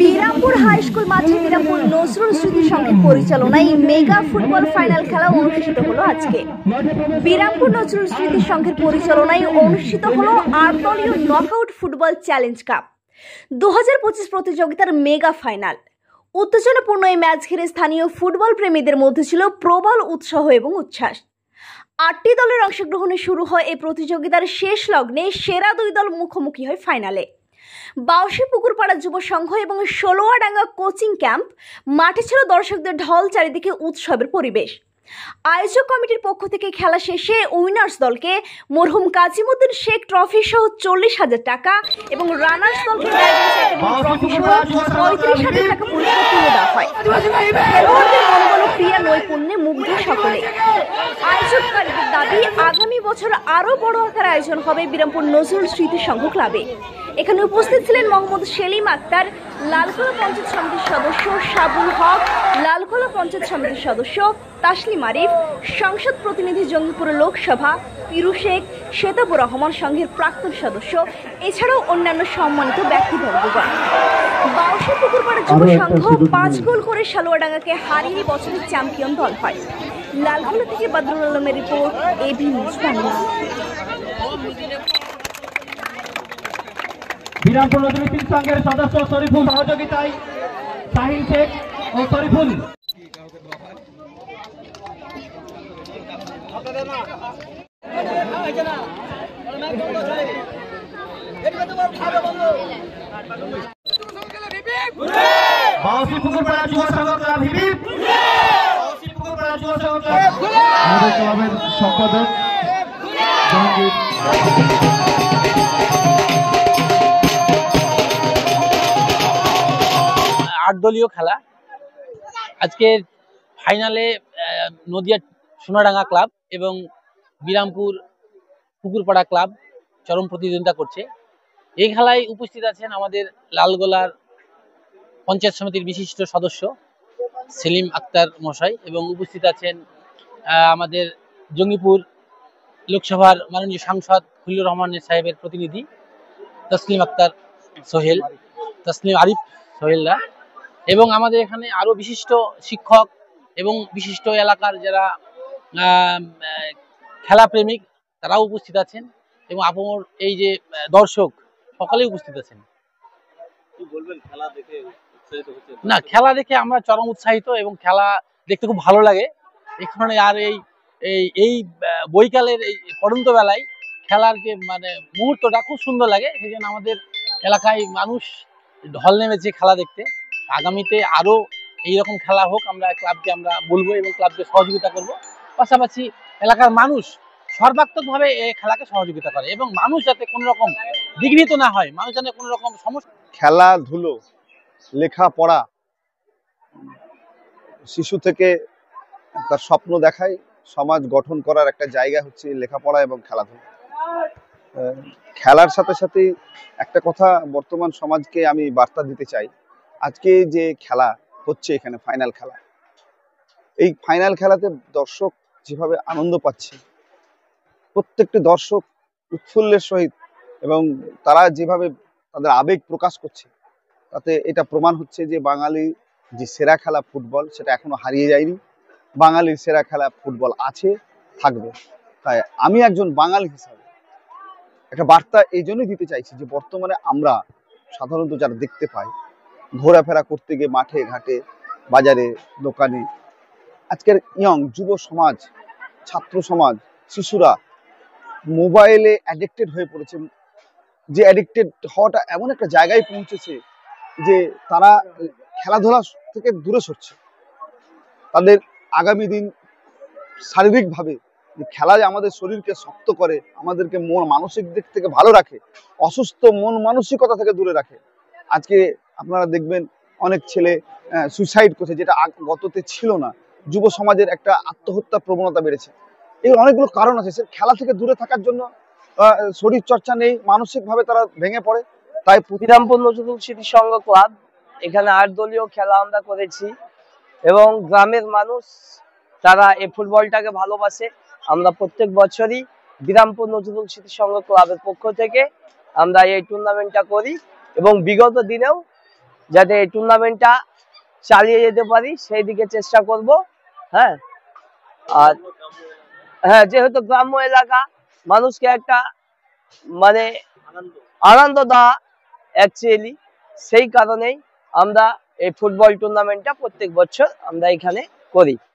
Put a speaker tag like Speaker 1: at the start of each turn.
Speaker 1: Birampur high school মাঠে বিরামপুর নজরুল স্মৃতি সংঘের পরিচালনায় মেগা ফুটবল ফাইনাল খেলা অনুষ্ঠিত হলো আজকে। বিরামপুর নজরুল স্মৃতি সংঘের পরিচালনায় অনুষ্ঠিত হলো ৮ দলীয় নকআউট ফুটবল চ্যালেঞ্জ কাপ ২০২৫ প্রতিযোগিতার মেগা ফাইনাল। উত্তেজনাপূর্ণ এই ম্যাচ ঘিরে স্থানীয় ফুটবল প্রেমীদের মধ্যে ছিল প্রবল উৎসাহ এবং উচ্ছ্বাস। ৮টি দলের অংশগ্রহণে শুরু হয় এই প্রতিযোগিতার শেষ লগ্নে সেরা ২ দল মুখোমুখি হয় ফাইনালে। বাউসী পুকুরপাড়া যুব সংঘ এবং ষোলোয়াডাঙ্গা কোচিং ক্যাম্প মাঠে ছিল দর্শকদের ঢল, চারিদিকে উৎসবের পরিবেশ। আয়োজক কমিটির পক্ষ থেকে খেলা শেষে উইনার্স দলকে মরহুম কাজিমুদ্দিন শেখ ট্রফি সহ ৪০,০০০ টাকা এবং রানার্স দলকে ট্রফি সহ ৩৫,০০০ টাকা পুরস্কার তুলে দেওয়া হয়। খেলোয়াড়দের মনোবল ও ক্রীড়া নৈপুণ্যে মুগ্ধ সকলে। আয়োজককারীদের দাবি, আগামী বছর আরও বড় আকার আয়োজন হবে বিরামপুর নজরুল স্মৃতি সংঘ ক্লাবে। এখানে উপস্থিত ছিলেন মোহাম্মদ সেলিম আক্তার, লালখোলা পঞ্চায়েত সমিতির সদস্য সাবুল হক, লালখোলা পঞ্চায়েত সমিতির সদস্য তাসলিম আরিফ, সংসদ প্রতিনিধি জঙ্গিপুর লোকসভা পিরু শেখ, শ্বেতাবুর রহমান সংঘের প্রাক্তন সদস্য, এছাড়াও অন্যান্য সম্মানিত ব্যক্তিবর্গগণ। বাউসী পুকুরপাড়া যুব সংঘ ৫ গোল করে ষালুয়াডাঙ্গাকে হারিয়ে বছরের চ্যাম্পিয়ন দল হয়। লালখোলা থেকে বদরুল আলমের রিপোর্ট, এবি নিউজ বাংলা।
Speaker 2: বিরামপুর নজরুল স্মৃতি সংঘের সদস্য শরীফুল সহযোগিতায় সাহিল শেখ ও শরীফুল বাউসী পুকুরপাড়া যুব সংঘ ক্লাব হিবিব, বাউসী পুকুরপাড়া যুব সংঘ ক্লাব, আমাদের ক্লাবের সম্পাদক জাহাঙ্গীর।
Speaker 3: ৮ দলীয় খেলা আজকের ফাইনালে নদিয়া সোনাডাঙ্গা ক্লাব এবং বিরামপুর পুকুরপাড়া ক্লাব চরম প্রতিদ্বন্দ্বিতা করছে। এই খেলায় উপস্থিত আছেন আমাদের লালগোলার পঞ্চায়েত সমিতির বিশিষ্ট সদস্য সেলিম আক্তার মশাই এবং উপস্থিত আছেন আমাদের জঙ্গিপুর লোকসভার মাননীয় সাংসদ খলিলুর রহমান সাহেবের প্রতিনিধি তসলিম আক্তার সোহেল, তসলিম আরিফ সোহেলরা, এবং আমাদের এখানে আরো বিশিষ্ট শিক্ষক এবং বিশিষ্ট এলাকার যারা খেলা প্রেমিক তারাও উপস্থিত আছেন এবং আপমর এই যে দর্শক সকলেই উপস্থিত আছেন। কি বলবেন খেলা দেখে? না, খেলা দেখে আমরা চরম উৎসাহিত এবং খেলা দেখতে খুব ভালো লাগে। এখানে আর এই বৈকালের এই পড়ন্ত বেলায় খেলার যে মানে মুহূর্তটা খুব সুন্দর লাগে, সেই জন্য আমাদের এলাকায় মানুষ ঢল নেমেছে খেলা দেখতে। আগামীতে আরো এইরকম খেলা হোক আমরা ক্লাবকে আমরা বলবো এবং ক্লাবকে সহযোগিতা করব। পাশাপাশি এলাকার মানুষ সর্বাত্মকভাবে এই খেলাকে সহযোগিতা করে এবং মানুষ যাতে কোনো রকম বিঘ্নিত না হয়, মানুষ যাতে কোনো রকম সমস্যা।
Speaker 4: খেলাধুলো, লেখাপড়া শিশু থেকে তার স্বপ্ন দেখায়, সমাজ গঠন করার একটা জায়গা হচ্ছে লেখাপড়া এবং খেলাধুলা। খেলার সাথে সাথে একটা কথা বর্তমান সমাজকে আমি বার্তা দিতে চাই। আজকে যে খেলা হচ্ছে এখানে ফাইনাল খেলা, এই ফাইনাল খেলাতে দর্শক যেভাবে আনন্দ পাচ্ছে, প্রত্যেকটি দর্শক উৎফুল্লের সহিত এবং তারা যেভাবে তাদের আবেগ প্রকাশ করছে, তাতে এটা প্রমাণ হচ্ছে যে বাঙালি যে সেরা খেলা ফুটবল সেটা এখনো হারিয়ে যায়নি। বাঙালির সেরা খেলা ফুটবল আছে, থাকবে। তাই আমি একজন বাঙালি হিসাবে একটা বার্তা এই জন্যই দিতে চাইছি যে বর্তমানে আমরা সাধারণত যারা দেখতে পাই ঘোরাফেরা করতে গিয়ে মাঠে ঘাটে বাজারে দোকানে, আজকের যুব সমাজ, ছাত্র সমাজ, শিশুরা মোবাইলে অ্যাডিক্টেড হয়ে পড়েছে। যে অ্যাডিক্টেড হওয়াটা এমন একটা জায়গায় পৌঁছেছে যে তারা খেলাধুলা থেকে দূরে সরছে। তাদের আগামী দিন শারীরিকভাবে খেলা যে আমাদের শরীরকে শক্ত করে, আমাদেরকে মানসিক দিক থেকে ভালো রাখে, অসুস্থ মন মানসিকতা থেকে দূরে রাখে। আজকে আপনারা দেখবেন অনেক ছেলে সুইসাইড করছে, যেটা গততে ছিল না। যুব সমাজের একটা আত্মহত্যা প্রবণতা বেড়েছে। এই অনেকগুলো কারণ আছে। খেলা থেকে দূরে থাকার জন্য শরীর চর্চা নেই, মানসিকভাবে তারা ভেঙে পড়ে। তাই
Speaker 5: বিরামপুর নজরুল স্মৃতি সংঘ ক্লাব এখানে ৮ দলীয় খেলা আমরা করেছি এবং গ্রামের মানুষ তারা এই ফুটবলটাকে ভালোবাসে। আমরা প্রত্যেক বছরই বিরামপুর নজরুল স্মৃতি সংঘ ক্লাবের পক্ষ থেকে আমরা এই টুর্নামেন্টটা করি এবং বিগত দিনেও যাতে এই টুর্নামেন্টটা চালিয়ে যেতে পারি সেই দিকে চেষ্টা করব। হ্যাঁ, আর হ্যাঁ, যেহেতু গ্রাম্য এলাকা, মানুষকে একটা মানে আনন্দ দেওয়া অ্যাকচুয়ালি, সেই কারণেই আমরা এই ফুটবল টুর্নামেন্টটা প্রত্যেক বছর আমরা এখানে করি।